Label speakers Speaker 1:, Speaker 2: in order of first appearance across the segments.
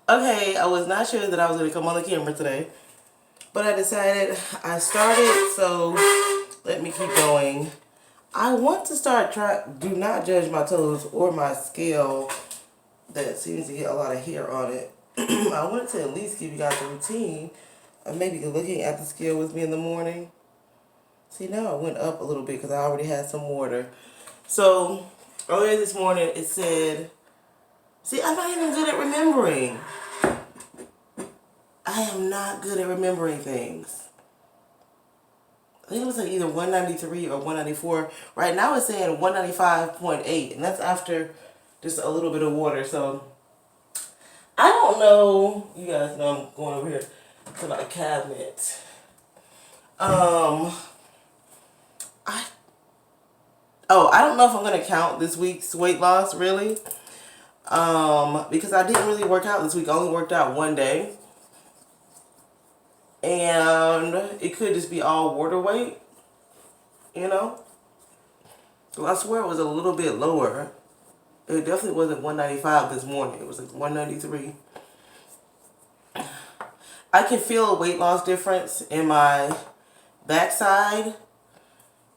Speaker 1: Okay, I was not sure that I was going to come on the camera today, but I decided I started, so let me keep going. I want to do not judge my toes or my scale that seems to get a lot of hair on it. I wanted to at least give you guys a routine of maybe looking at the scale with me in the morning. See, now I went up a little bit because I already had some water. So, earlier this morning it said, see, I'm not even good at remembering. I am not good at remembering things. I think it was like either 193 or 194. Right now it's saying 195.8, and that's after just a little bit of water. So I don't know. You guys know I'm going over here to my cabinet. I I don't know if I'm gonna count this week's weight loss really. Because I didn't really work out this week. I only worked out one day. And it could just be all water weight, you know? Well, I swear it was a little bit lower. It definitely wasn't 195 this morning. It was like 193. I can feel a weight loss difference in my backside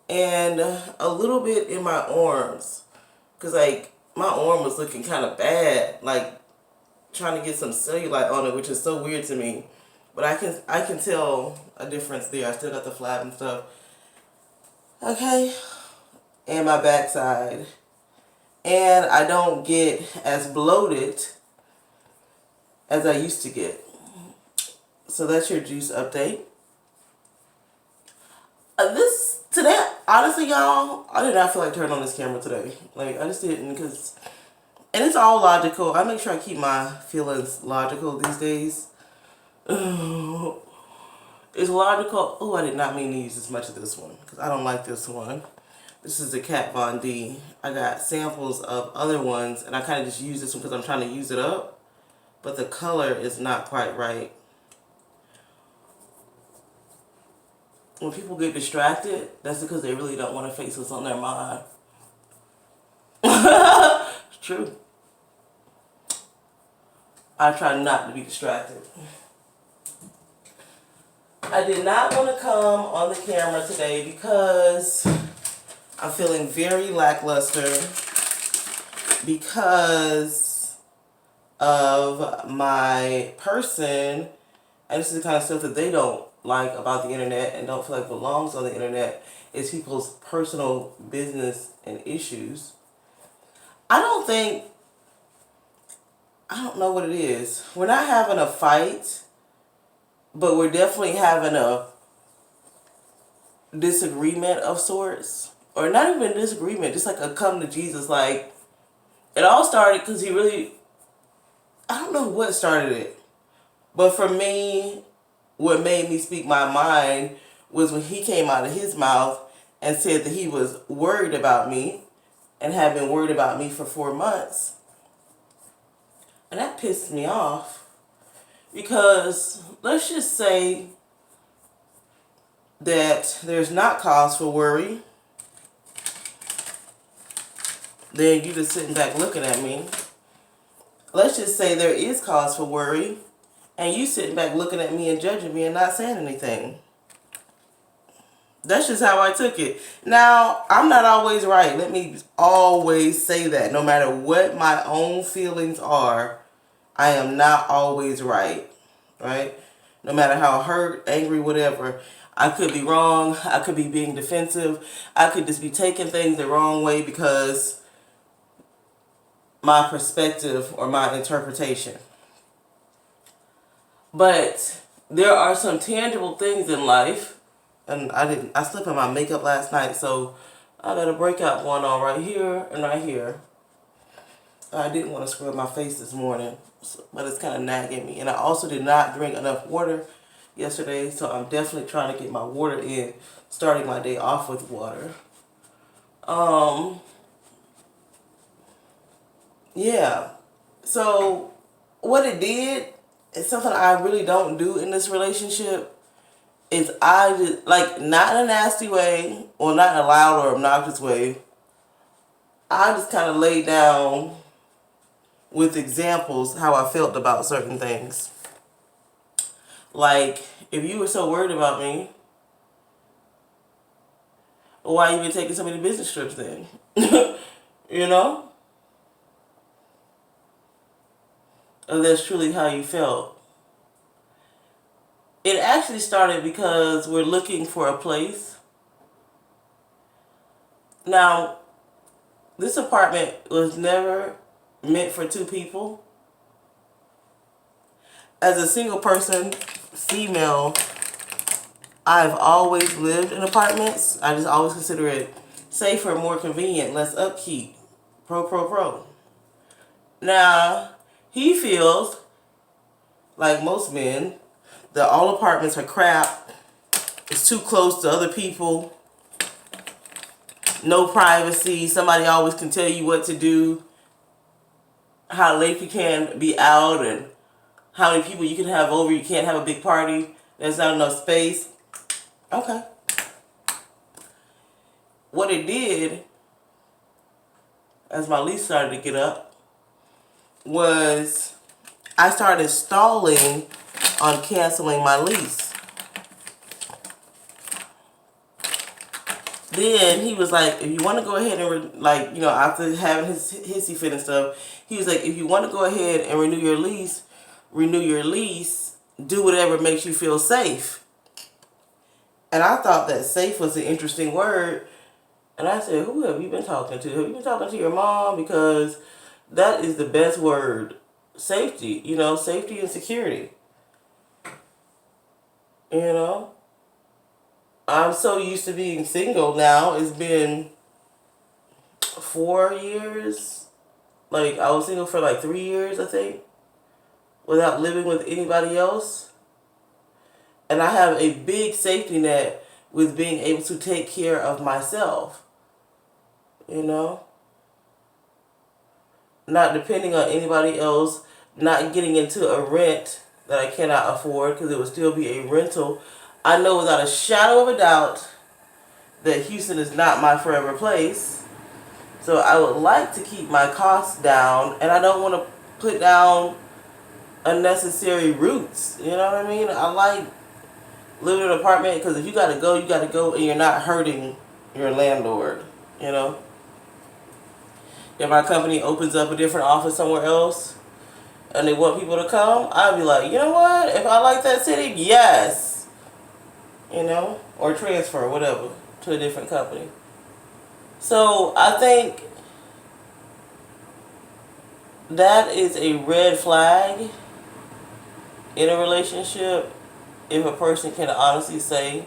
Speaker 1: and a little bit in my arms. Because, like, my arm was looking kind of bad. Like, trying to get some cellulite on it, which is so weird to me. But I can tell a difference there. I still got the flab and stuff. Okay. And my backside. And I don't get as bloated as I used to get. So that's your juice update. Today, honestly, y'all, I did not feel like turning on this camera today. Like, I just didn't, because, and it's all logical. I make sure I keep my feelings logical these days. It's logical. Oh, I did not mean to use as much of this one, because I don't like this one. This is the Kat Von D. I got samples of other ones, and I kind of just use this one because I'm trying to use it up. But the color is not quite right. When people get distracted, that's because they really don't want to face what's on their mind. It's true. I try not to be distracted. I did not want to come on the camera today because I'm feeling very lackluster because of my person, and this is the kind of stuff that they don't like about the internet and don't feel like belongs on the internet, is people's personal business and issues. I don't know what it is. We're not having a fight, but we're definitely having a disagreement of sorts. Or not even a disagreement, just like a come to Jesus. Like, it all started because I don't know what started it. But for me, what made me speak my mind was when he came out of his mouth and said that he was worried about me and had been worried about me for 4 months. And that pissed me off because let's just say that there's not cause for worry. Then you just sitting back looking at me. Let's just say there is cause for worry, and you sitting back looking at me and judging me and not saying anything. That's just how I took it. Now, I'm not always right. Let me always say that. No matter what my own feelings are, I am not always right. Right? No matter how hurt, angry, whatever. I could be wrong. I could be being defensive. I could just be taking things the wrong way because my perspective or my interpretation. But there are some tangible things in life. And I slept in my makeup last night, so I got a breakout going on right here and right here. I didn't want to scrub my face this morning, but it's kind of nagging me. And I also did not drink enough water yesterday, so I'm definitely trying to get my water in, starting my day off with water. Yeah. So what it did is something I really don't do in this relationship. Is I just, like, not in a nasty way or not in a loud or obnoxious way. I just kind of lay down with examples how I felt about certain things. Like, if you were so worried about me, why you been taking so many business trips then? You know? If that's truly how you felt. It actually started because we're looking for a place. Now, this apartment was never meant for two people. As a single person, female, I've always lived in apartments. I just always consider it safer, more convenient, less upkeep. Pro. Now, he feels, like most men, that all apartments are crap. It's too close to other people. No privacy. Somebody always can tell you what to do. How late you can be out and how many people you can have over. You can't have a big party. There's not enough space. Okay. What it did, as my lease started to get up, was I started stalling on canceling my lease. Then he was like, if you want to go ahead and, after having his hissy fit and stuff, he was like, if you want to go ahead and renew your lease, do whatever makes you feel safe. And I thought that safe was an interesting word. And I said, who have you been talking to? Have you been talking to your mom? Because that is the best word. Safety, safety and security. I'm so used to being single now. It's been 4 years. I was single for 3 years, I think, without living with anybody else. And I have a big safety net with being able to take care of myself. Not depending on anybody else, not getting into a rent that I cannot afford because it would still be a rental. I know without a shadow of a doubt that Houston is not my forever place. So I would like to keep my costs down, and I don't want to put down unnecessary roots. You know what I mean? I like living in an apartment because if you got to go, and you're not hurting your landlord. If our company opens up a different office somewhere else and they want people to come, I'd be like, you know what? If I like that city, yes. Or transfer, whatever, to a different company. So I think that is a red flag in a relationship if a person can honestly say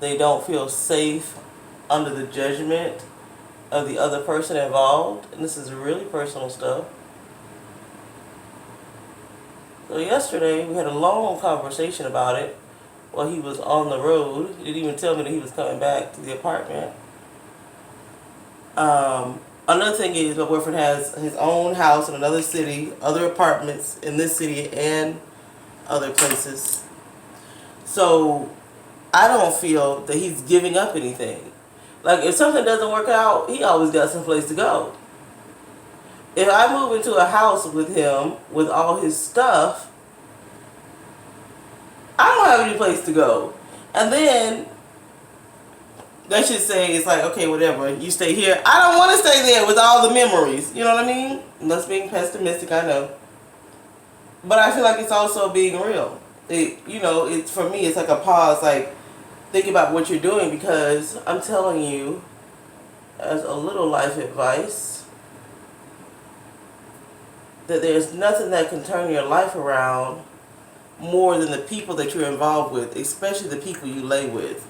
Speaker 1: they don't feel safe under the judgment of the other person involved. And this is really personal stuff. So yesterday we had a long conversation about it while he was on the road. He didn't even tell me that he was coming back to the apartment. Another thing is my boyfriend has his own house in another city, other apartments in this city and other places. So I don't feel that he's giving up anything. If something doesn't work out, he always got some place to go. If I move into a house with him with all his stuff, I don't have any place to go. And then they should say, it's okay, whatever, you stay here. I don't want to stay there with all the memories. You know what I mean? That's being pessimistic, I know. But I feel like it's also being real. It's for me, it's like a pause, think about what you're doing, because I'm telling you, as a little life advice, that there's nothing that can turn your life around more than the people that you're involved with, especially the people you lay with.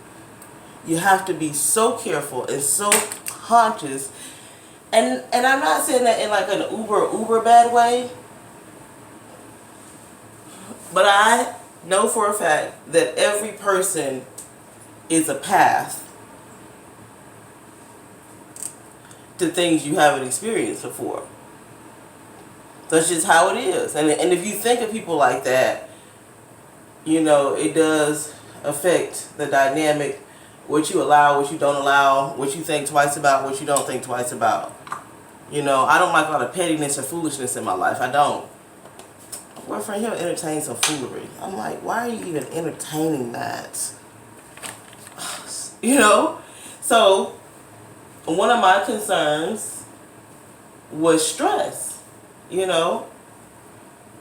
Speaker 1: You have to be so careful and so conscious. And I'm not saying that in an uber bad way, but I know for a fact that every person is a path to things you haven't experienced before. That's just how it is. And if you think of people like that, it does affect the dynamic, what you allow, what you don't allow, what you think twice about, what you don't think twice about. You know, I don't like all the pettiness or foolishness in my life. I don't. My boyfriend, he'll entertain some foolery. I'm like, why are you even entertaining that? You know? So, one of my concerns was stress. You know?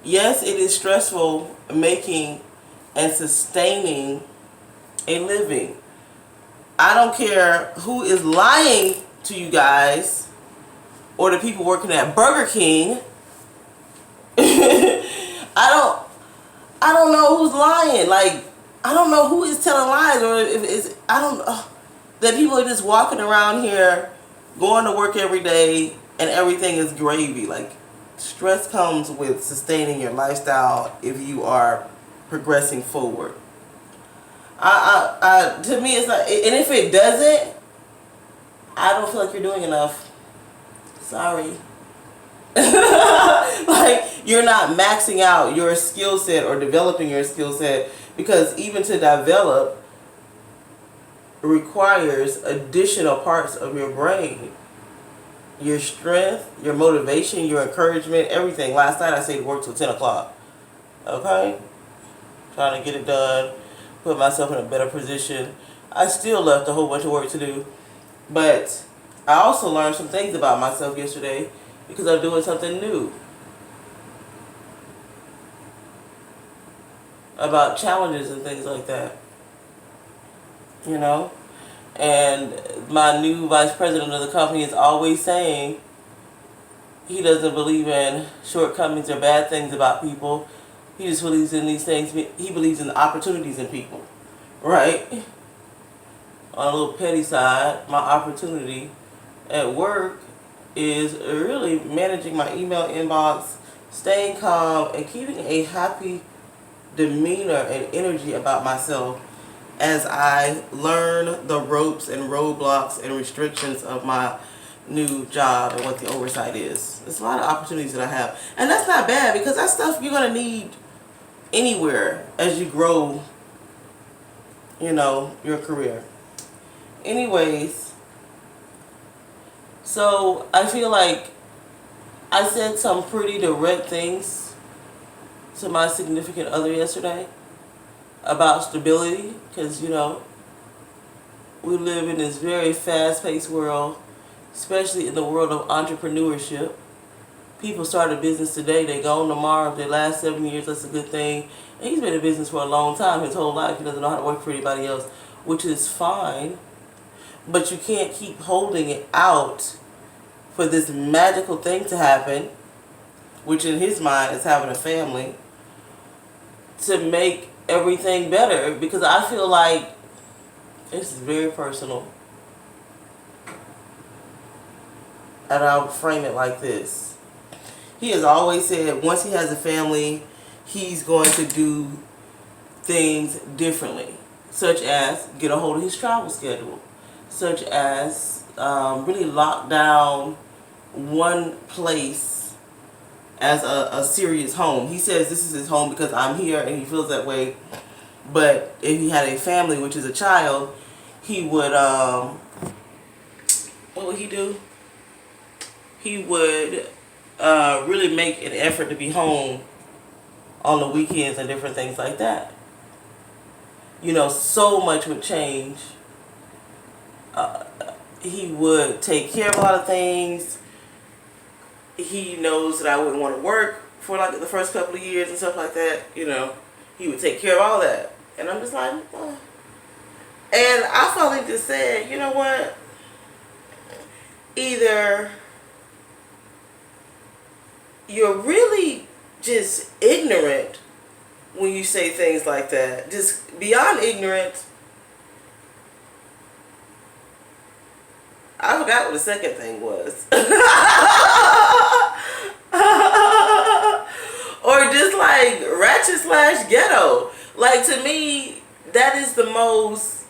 Speaker 1: Yes, it is stressful making and sustaining a living. I don't care who is lying to you guys or the people working at Burger King. I don't know who's lying. Like, I don't know who is telling lies, or if it's, I don't know, that people are just walking around here going to work every day and everything is gravy. Like, stress comes with sustaining your lifestyle if you are progressing forward. To me, it's not, and if it doesn't, I don't feel like you're doing enough. Sorry. Like, you're not maxing out your skill set or developing your skill set, because even to develop requires additional parts of your brain. Your strength, your motivation, your encouragement, everything. Last night I stayed to work till 10 o'clock. Okay? Trying to get it done, put myself in a better position. I still left a whole bunch of work to do. But I also learned some things about myself yesterday because I'm doing something new. About challenges and things like that. You know? And my new vice president of the company is always saying he doesn't believe in shortcomings or bad things about people. He just believes in these things. He believes in the opportunities in people. Right? On a little petty side, my opportunity at work is really managing my email inbox, staying calm, and keeping a happy demeanor and energy about myself as I learn the ropes and roadblocks and restrictions of my new job and what the oversight is. There's a lot of opportunities that I have. And that's not bad, because that's stuff you're going to need anywhere as you grow, you know, your career. Anyways, so I feel like I said some pretty direct things to my significant other yesterday about stability, because, you know, we live in this very fast-paced world, especially in the world of entrepreneurship. People start a business today, they go on tomorrow. If they last 7 years, that's a good thing. And he's been in business for a long time, his whole life. He doesn't know how to work for anybody else, which is fine. But you can't keep holding it out for this magical thing to happen, which in his mind is having a family, to make everything better. Because I feel like this is very personal. And I'll frame it like this. He has always said once he has a family, he's going to do things differently, such as get a hold of his travel schedule, such as really lock down one place as a serious home. He says this is his home because I'm here, and he feels that way. But if he had a family, which is a child, he would, what would he do? He would really make an effort to be home on the weekends and different things like that. You know, so much would change. He would take care of a lot of things. He knows that I wouldn't want to work for like the first couple of years and stuff like that. You know, he would take care of all that. And I'm just like, oh. And I finally just said, you know what? Either you're really just ignorant when you say things like that. Just beyond ignorant. I forgot what the second thing was. Or just like ratchet / ghetto. Like, to me, that is the most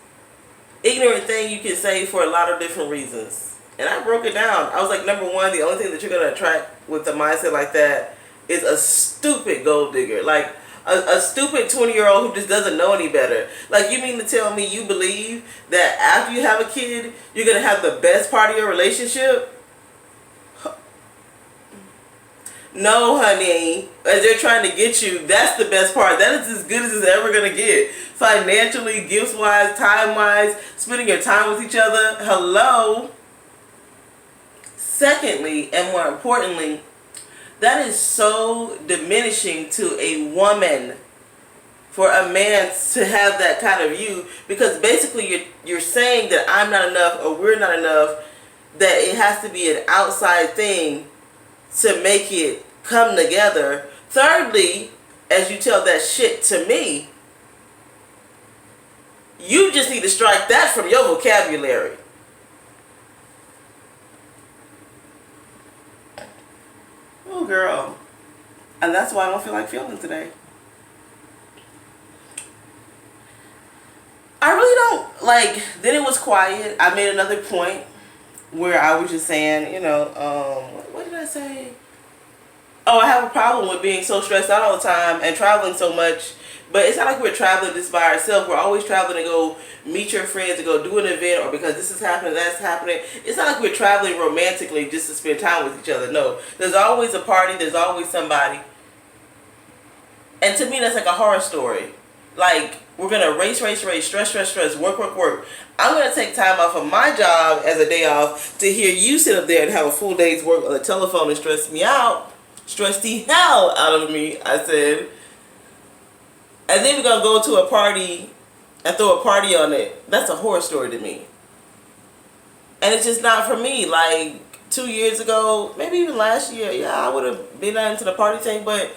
Speaker 1: ignorant thing you can say for a lot of different reasons. And I broke it down. I was like, number one, the only thing that you're going to attract with a mindset like that is a stupid gold digger. Like, a stupid 20-year-old who just doesn't know any better. Like, you mean to tell me you believe that after you have a kid, you're going to have the best part of your relationship? No, honey. As they're trying to get you, that's the best part. That is as good as it's ever going to get. Financially, gifts-wise, time-wise, spending your time with each other. Hello. Secondly, and more importantly, that is so diminishing to a woman for a man to have that kind of view, because basically you're saying that I'm not enough or we're not enough, that it has to be an outside thing to make it come together. Thirdly, as you tell that shit to me, you just need to strike that from your vocabulary. Oh, girl. And that's why I don't feel like feeling today. I really don't, like, then it was quiet. I made another point where I was just saying, what did I say? Oh, I have a problem with being so stressed out all the time and traveling so much. But it's not like we're traveling just by ourselves. We're always traveling to go meet your friends, to go do an event, or because this is happening, that's happening. It's not like we're traveling romantically just to spend time with each other. No. There's always a party. There's always somebody. And to me, that's like a horror story. Like, we're going to race, stress, work. I'm going to take time off of my job as a day off to hear you sit up there and have a full day's work on the telephone and stress me out. Stress the hell out of me, I said. And then we're going to go to a party and throw a party on it. That's a horror story to me. And it's just not for me. Like, 2 years ago, maybe even last year, yeah, I would have been into the party thing. But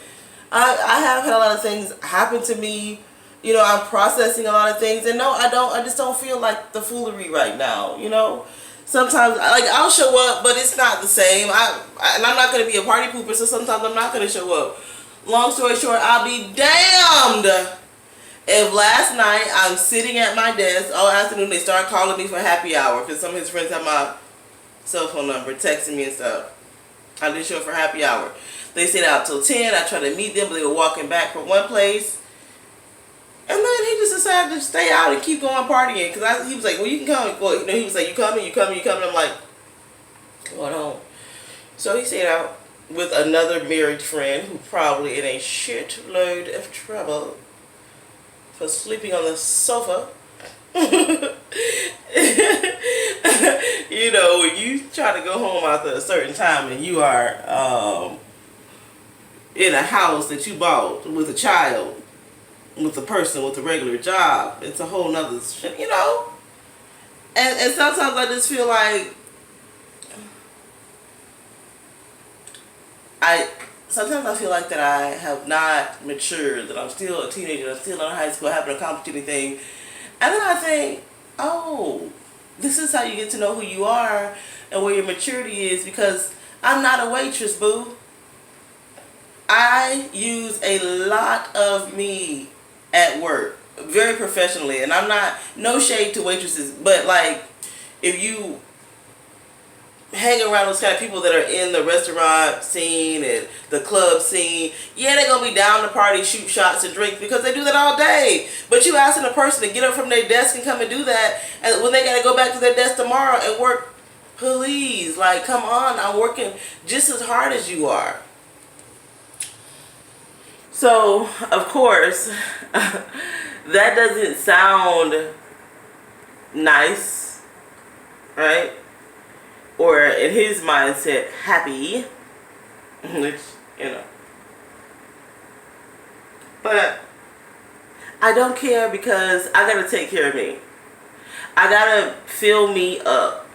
Speaker 1: I have had a lot of things happen to me. I'm processing a lot of things. And no, I just don't feel like the foolery right now, Sometimes, like, I'll show up, but it's not the same. And I'm not going to be a party pooper, so sometimes I'm not going to show up. Long story short, I'll be damned if last night I'm sitting at my desk all afternoon, they start calling me for happy hour because some of his friends have my cell phone number, texting me and stuff. I didn't show up for happy hour. They stayed out till 10. I tried to meet them, but they were walking back from one place. And then he just decided to stay out and keep going partying. Because he was like, well, you can come. Well, he was like, you coming? I'm like, hold on. So he stayed out with another married friend who probably in a shitload of trouble for sleeping on the sofa. When you try to go home after a certain time and you are in a house that you bought with a child, with a person with a regular job, it's a whole nother shit, And sometimes I just feel like sometimes I feel like that I have not matured, that I'm still a teenager, I'm still in high school, I haven't accomplished anything. And then I think, oh, this is how you get to know who you are and where your maturity is, because I'm not a waitress, boo. I use a lot of me at work, very professionally, and I'm not, no shade to waitresses, but like, if you hang around those kind of people that are in the restaurant scene and the club scene, yeah, they're gonna be down to party, shoot shots and drink, because they do that all day. But you asking a person to get up from their desk and come and do that, and when they gotta go back to their desk tomorrow and work, please, like, come on, I'm working just as hard as you are. So, of course, that doesn't sound nice, right? Or in his mindset, happy, which, But I don't care, because I gotta take care of me. I gotta fill me up.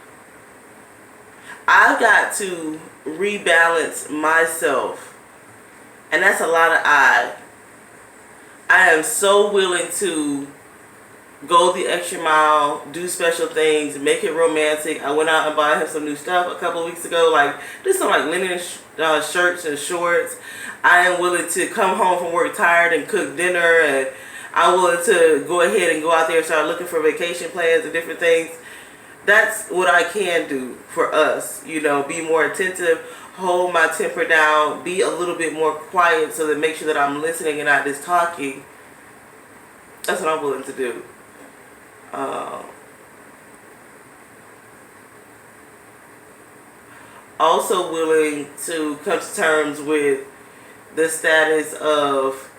Speaker 1: I've got to rebalance myself. And that's a lot of I am so willing to go the extra mile, do special things, make it romantic. I went out and bought him some new stuff a couple of weeks ago, like just some like linen shirts and shorts. I am willing to come home from work tired and cook dinner, and I'm willing to go ahead and go out there and start looking for vacation plans and different things. That's what I can do for us, be more attentive, hold my temper down, be a little bit more quiet so that make sure that I'm listening and not just talking. That's what I'm willing to do. also willing to come to terms with the status of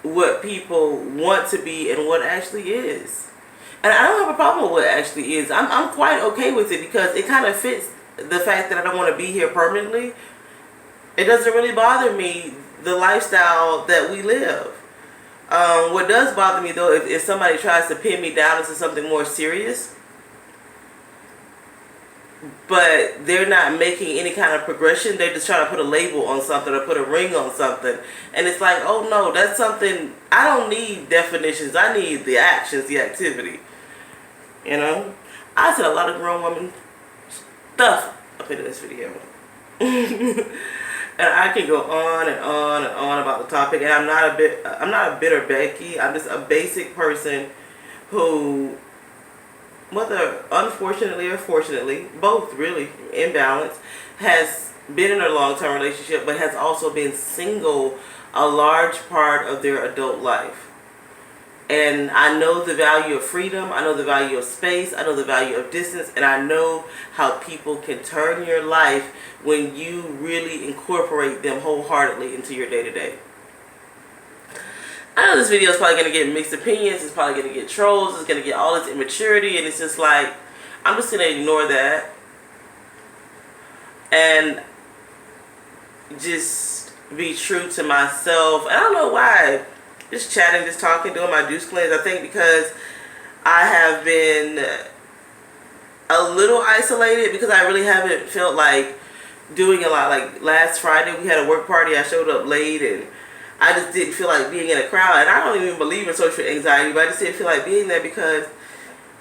Speaker 1: what people want to be and what actually is. And I don't have a problem with what actually is. I'm quite okay with it because it kind of fits the fact that I don't want to be here permanently. It doesn't really bother me, the lifestyle that we live. What does bother me though, if somebody tries to pin me down into something more serious, but they're not making any kind of progression, they're just trying to put a label on something or put a ring on something. And it's like, oh no, that's something, I don't need definitions, I need the actions, the activity. You know? I said a lot of grown women stuff up in this video. And I can go on and on and on about the topic. And I'm not a bitter Becky. I'm just a basic person who, whether unfortunately or fortunately, both really, in balance, has been in a long-term relationship, but has also been single a large part of their adult life. And I know the value of freedom, I know the value of space, I know the value of distance, and I know how people can turn your life when you really incorporate them wholeheartedly into your day-to-day. I know this video is probably going to get mixed opinions, it's probably going to get trolls, it's going to get all this immaturity, and it's just like, I'm just going to ignore that. And just be true to myself. And I don't know why. Just chatting, just talking, doing my juice cleanse. I think because I have been a little isolated because I really haven't felt like doing a lot. Like last Friday we had a work party. I showed up late and I just didn't feel like being in a crowd. And I don't even believe in social anxiety, but I just didn't feel like being there because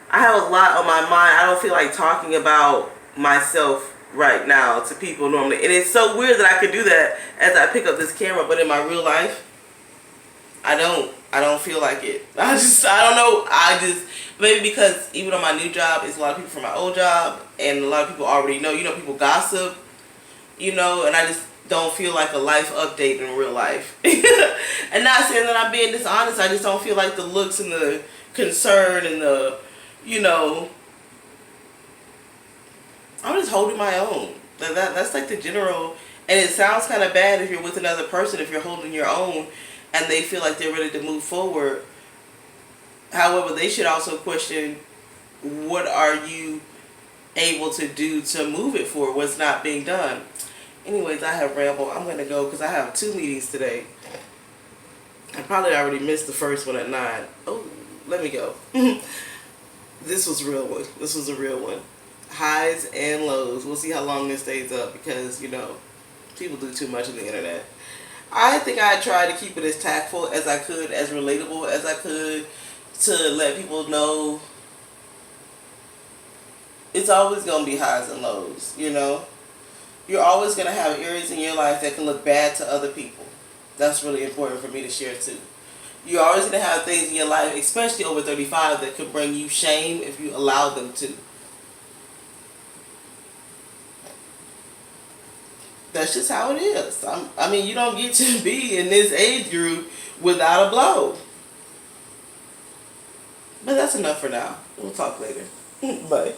Speaker 1: I have a lot on my mind. I don't feel like talking about myself right now to people normally. And it's so weird that I could do that as I pick up this camera, but in my real life, I don't feel like it. I don't know. Maybe because even on my new job, it's a lot of people from my old job, and a lot of people already know, people gossip, and I just don't feel like a life update in real life. And not saying that I'm being dishonest, I just don't feel like the looks and the concern and the, I'm just holding my own. That's like the general, and it sounds kind of bad if you're with another person, if you're holding your own, and they feel like they're ready to move forward. However, they should also question, what are you able to do to move it forward? What's not being done? Anyways, I have rambled. I'm going to go because I have 2 meetings today. I probably already missed the first one at 9. Oh, let me go. This was a real one. This was a real one. Highs and lows. We'll see how long this stays up because, people do too much on the internet. I think I tried to keep it as tactful as I could, as relatable as I could, to let people know it's always going to be highs and lows, You're always going to have areas in your life that can look bad to other people. That's really important for me to share too. You're always going to have things in your life, especially over 35, that could bring you shame if you allow them to. That's just how it is. You don't get to be in this age group without a blow. But that's enough for now. We'll talk later. Bye.